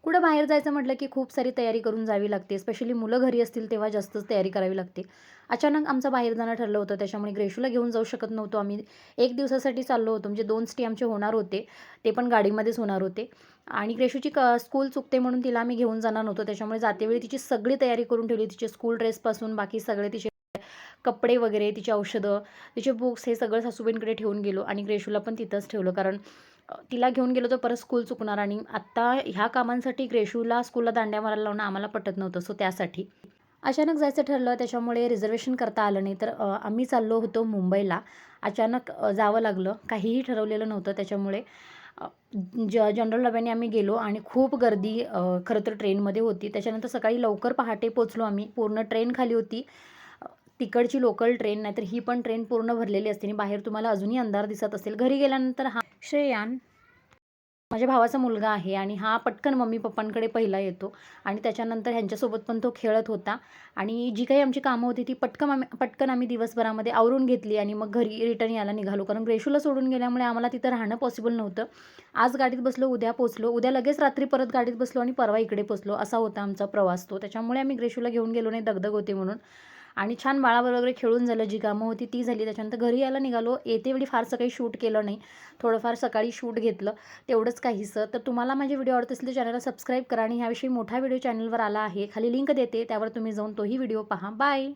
कुठं बाहेर जायचं म्हटलं की खूप सारी तयारी करून जावी लागते. स्पेशली मुलं घरी असतील तेव्हा जास्तच तयारी करावी लागते. अचानक आमचं बाहेर जाणं ठरलं होतं. त्याच्यामुळे ग्रेशूला घेऊन जाऊ शकत नव्हतो आम्ही. 1 दिवसासाठी चाललो होतो. म्हणजे 2 स्टे आमचे होणार होते. ते पण गाडीमध्येच होणार होते. आणि ग्रेशूची स्कूल चुकते म्हणून तिला आम्ही घेऊन जाणार नव्हतो. त्याच्यामुळे जातेवेळी तिची सगळी तयारी करून ठेवली. तिचे स्कूल ड्रेसपासून बाकी सगळे तिचे कपडे वगैरे, तिची औषधं, तिचे बुक्स हे सगळं सासूबाईंकडे ठेवून गेलो आणि ग्रेशूला पण तिथंच ठेवलं. कारण तिला घेऊन गेलो तर परत स्कूल चुकणार आणि आत्ता ह्या कामांसाठी ग्रेशूला स्कूलला दांड्या मारायला लावणं आम्हाला पटत नव्हतं. सो त्यासाठी अचानक जायचं ठरलं. त्याच्यामुळे रिझर्वेशन करता आलं नाही. तर आम्ही चाललो होतो मुंबईला. अचानक जावं लागलं. काहीही ठरवलेलं नव्हतं. त्याच्यामुळे अ, जनरल डब्याने आम्ही गेलो आणि खूप गर्दी खरं तर ट्रेनमध्ये होती. त्याच्यानंतर सकाळी लवकर पहाटे पोहोचलो आम्ही. पूर्ण ट्रेन खाली होती. अ, तिकडची लोकल ट्रेन नाहीतर ही पण ट्रेन पूर्ण भरलेली असते आणि बाहेर तुम्हाला अजूनही अंधार दिसत असेल. घरी गेल्यानंतर हा श्रेयान माझ्या भावाचा मुलगा आहे आणि हा पटकन मम्मी-पप्पांकडे पहिला येतो आणि त्याच्यानंतर ह्यांच्यासोबत पण तो खेळत होता आणि जी काही आमची कामं होती ती पटकन आम्ही दिवसभरामध्ये आवरून घेतली आणि मग घरी रिटर्न यायला निघालो. कारण ग्रेशूला सोडून गेल्यामुळे आम्हाला तिथं राहणं पॉसिबल नव्हतं. आज गाडीत बसलो, उद्या पोहोचलो, उद्या लगेच रात्री परत गाडीत बसलो आणि परवा इकडे पोहोचलो. असा होता आमचा प्रवास तो. त्याच्यामुळे आम्ही ग्रेशूला घेऊन गेलो नाही, दगदग होते म्हणून. आणि छान बाळाबरोबर वगैरे खेळून झालं, जी कामं होती ती झाली. त्याच्यानंतर घरी यायला निघालो. येतेवेळी फारसं काही शूट केलं नाही. थोडंफार सकाळी शूट घेतलं. तेवढंच काहीसं. तर तुम्हाला माझे व्हिडिओ आवडत असतील तर चॅनलला सबस्क्राईब करा आणि ह्याविषयी मोठा व्हिडिओ चॅनलवर आला आहे. खाली लिंक देते, त्यावर तुम्ही जाऊन तोही व्हिडिओ पहा. बाय.